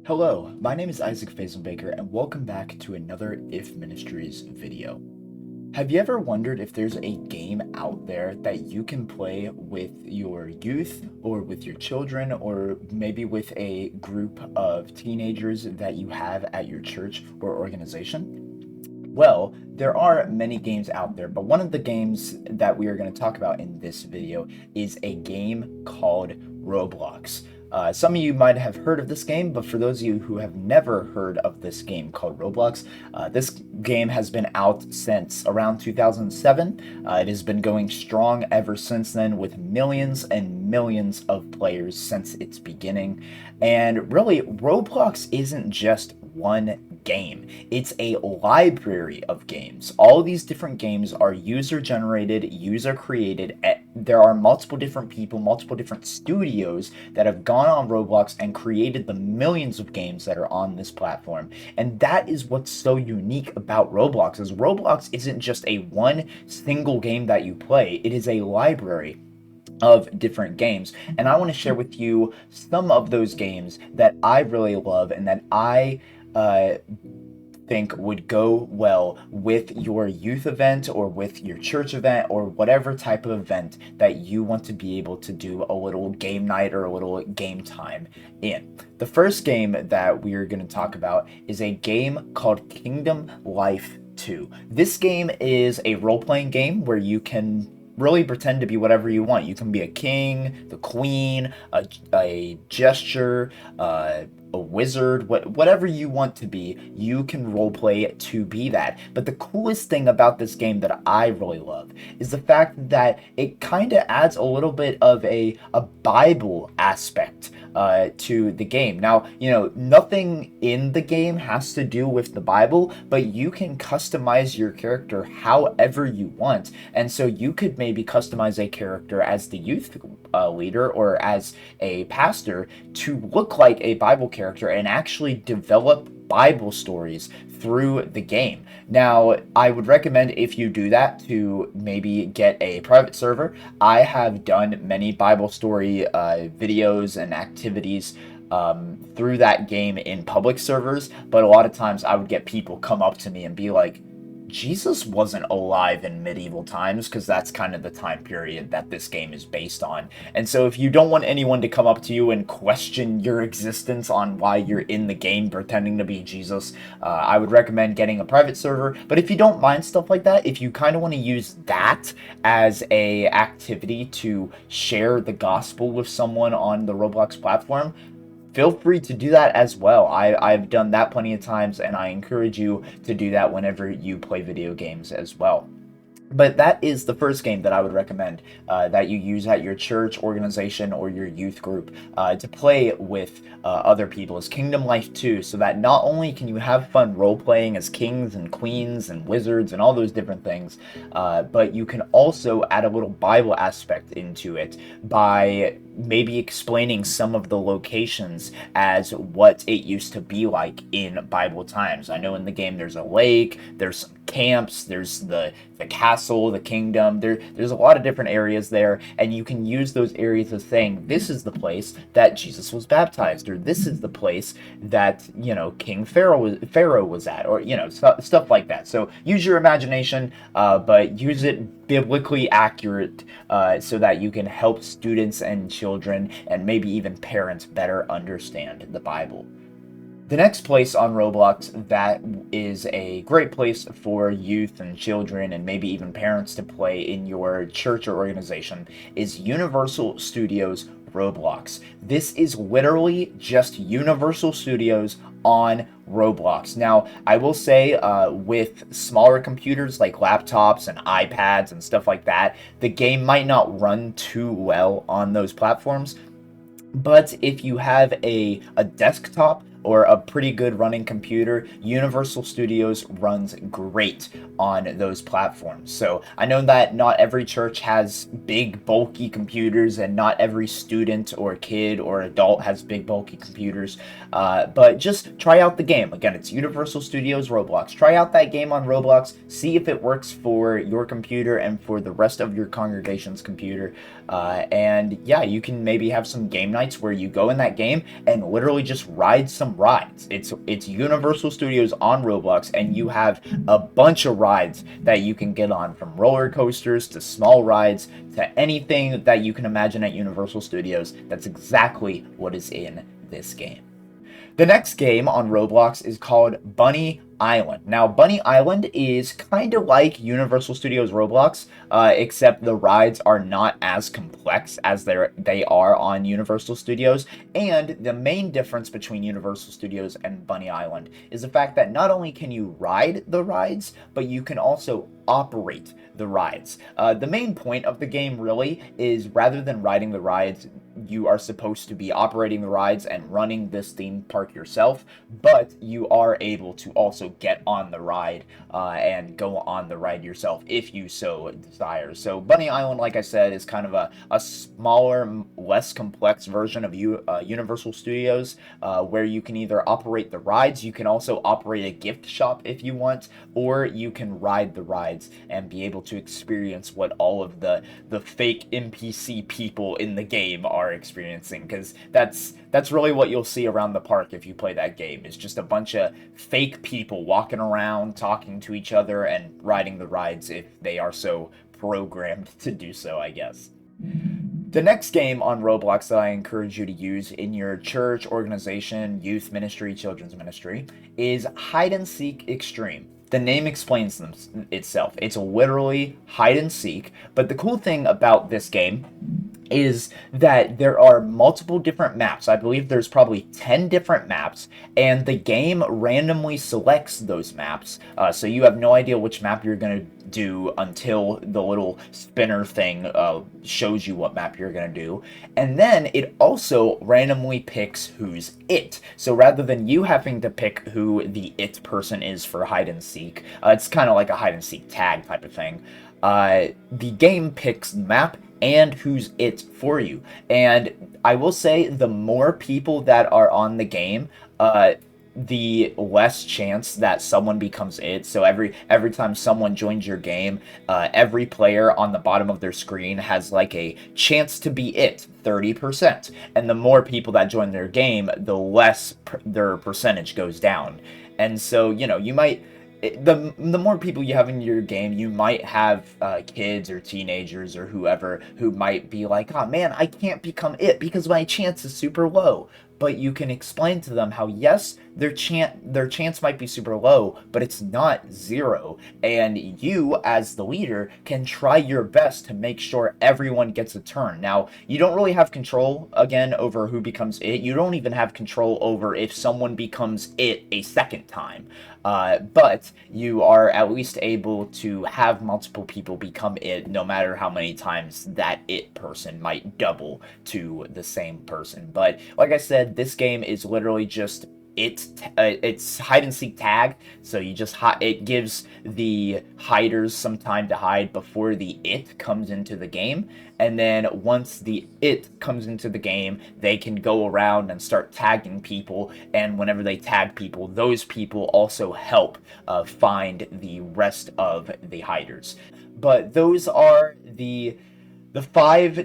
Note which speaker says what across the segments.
Speaker 1: Hello, my name is Isaac Fazenbaker, and welcome back to another If Ministries video. Have you ever wondered if there's a game out there that you can play with your youth, or with your children, or maybe with a group of teenagers that you have at your church or organization? Well, there are many games out there, but one of the games that we are going to talk about in this video is a game called Roblox. Some of you might have heard of this game, but for those of you who have never heard of this game called Roblox, this game has been out since around 2007. It has been going strong ever since then, with millions and millions of players since its beginning. And really, Roblox isn't just one game. It's a library of games. All of these different games are user generated, user created. There are multiple different people, multiple different studios that have gone on Roblox and created the millions of games that are on this platform. And that is what's so unique about Roblox, is Roblox isn't just a one single game that you play. It is a library of different games, and I want to share with you some of those games that I really love and that I think would go well with your youth event or with your church event or whatever type of event that you want to be able to do a little game night or a little game time in. The first game that we are going to talk about is a game called Kingdom Life 2. This game is a role-playing game where you can really pretend to be whatever you want. You can be a king, the queen, a gesture, a wizard, whatever you want to be, you can roleplay to be that. But the coolest thing about this game that I really love is the fact that it kind of adds a little bit of a Bible aspect to the game. Now, nothing in the game has to do with the Bible, but you can customize your character however you want. And so you could maybe customize a character as the youth leader or as a pastor to look like a Bible character and actually develop Bible stories through the game. Now, I would recommend, if you do that, to maybe get a private server. I have done many Bible story videos and activities through that game in public servers, but a lot of times I would get people come up to me and be like, Jesus wasn't alive in medieval times, because that's kind of the time period that this game is based on. And so if you don't want anyone to come up to you and question your existence on why you're in the game pretending to be Jesus, I would recommend getting a private server. But if you don't mind stuff like that, if you kind of want to use that as a activity to share the gospel with someone on the Roblox platform, feel free to do that as well. I've done that plenty of times, and I encourage you to do that whenever you play video games as well. But that is the first game that I would recommend that you use at your church, organization, or your youth group to play with other people, is Kingdom Life 2, so that not only can you have fun role-playing as kings and queens and wizards and all those different things, but you can also add a little Bible aspect into it by maybe explaining some of the locations as what it used to be like in Bible times. I know in the game there's a lake, there's some camps, there's the castle, the kingdom, there's a lot of different areas there, and you can use those areas as saying, this is the place that Jesus was baptized, or this is the place that, King Pharaoh was at, or, stuff like that. So use your imagination, but use it biblically accurate, so that you can help students and children and maybe even parents better understand the Bible. The next place on Roblox that is a great place for youth and children and maybe even parents to play in your church or organization is Universal Studios Roblox. This is literally just Universal Studios on Roblox. Now, I will say, with smaller computers like laptops and iPads and stuff like that, the game might not run too well on those platforms. But if you have a desktop or a pretty good running computer, Universal Studios runs great on those platforms. So I know that not every church has big, bulky computers, and not every student or kid or adult has big, bulky computers, but just try out the game. Again, it's Universal Studios Roblox. Try out that game on Roblox, see if it works for your computer and for the rest of your congregation's computer, and yeah, you can maybe have some game nights where you go in that game and literally just ride some some rides. It's Universal Studios on Roblox, and you have a bunch of rides that you can get on, from roller coasters to small rides to anything that you can imagine at Universal Studios. That's exactly what is in this game. The next game on Roblox is called Bunny Island. Now, Bunny Island is kind of like Universal Studios Roblox, except the rides are not as complex as they are on Universal Studios. And the main difference between Universal Studios and Bunny Island is the fact that not only can you ride the rides, but you can also operate the rides. The main point of the game really is, rather than riding the rides, you are supposed to be operating the rides and running this theme park yourself, but you are able to also get on the ride and go on the ride yourself if you so desire. So Bunny Island, like I said, is kind of a smaller, less complex version of Universal Studios, where you can either operate the rides, you can also operate a gift shop if you want, or you can ride the rides and be able to experience what all of the fake NPC people in the game are experiencing, because that's really what you'll see around the park if you play that game. It's just a bunch of fake people walking around, talking to each other, and riding the rides if they are so programmed to do so, I guess. The next game on Roblox that I encourage you to use in your church, organization, youth ministry, children's ministry is Hide and Seek Extreme. The name explains itself. It's literally hide and seek, but the cool thing about this game is that there are multiple different maps. I believe there's probably 10 different maps, and the game randomly selects those maps. So you have no idea which map you're going to do until the little spinner thing shows you what map you're going to do. And then it also randomly picks who's it. So rather than you having to pick who the it person is for hide and seek, it's kind of like a hide and seek tag type of thing. The game picks the map and who's it for you. And I will say, the more people that are on the game, the less chance that someone becomes it. So every time someone joins your game, every player on the bottom of their screen has like a chance to be it, 30%. And the more people that join their game, the less their percentage goes down. And so, you know, you might... The more people you have in your game, you might have kids or teenagers or whoever who might be like, oh man, I can't become it because my chance is super low. But you can explain to them how, yes, their chance might be super low, but it's not zero. And you, as the leader, can try your best to make sure everyone gets a turn. Now, you don't really have control, again, over who becomes it. You don't even have control over if someone becomes it a second time. But you are at least able to have multiple people become it, no matter how many times that it person might double to the same person. But like I said, this game is literally just it's hide and seek tag. So you just it gives the hiders some time to hide before the it comes into the game, and then once the it comes into the game, they can go around and start tagging people, and whenever they tag people, those people also help find the rest of the hiders. But those are the five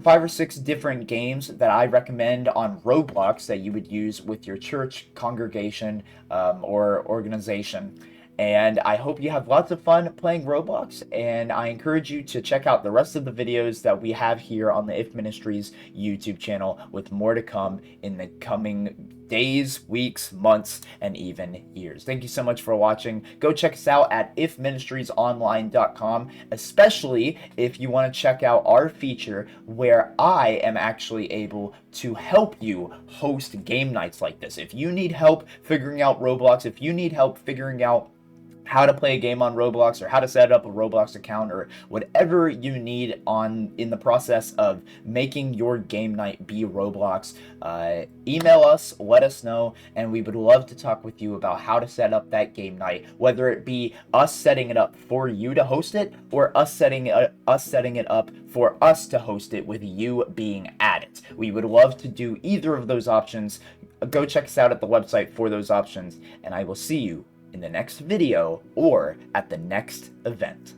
Speaker 1: or six different games that I recommend on Roblox that you would use with your church, congregation, or organization. And I hope you have lots of fun playing Roblox, and I encourage you to check out the rest of the videos that we have here on the If Ministries YouTube channel, with more to come in the coming days, weeks, months, and even years. Thank you so much for watching. Go check us out at ifministriesonline.com, especially if you want to check out our feature where I am actually able to help you host game nights like this. If you need help figuring out Roblox, if you need help figuring out how to play a game on Roblox, or how to set up a Roblox account, or whatever you need in the process of making your game night be Roblox, email us, let us know, and we would love to talk with you about how to set up that game night, whether it be us setting it up for you to host it, or us setting it up for us to host it with you being at it. We would love to do either of those options. Go check us out at the website for those options, and I will see you in the next video or at the next event.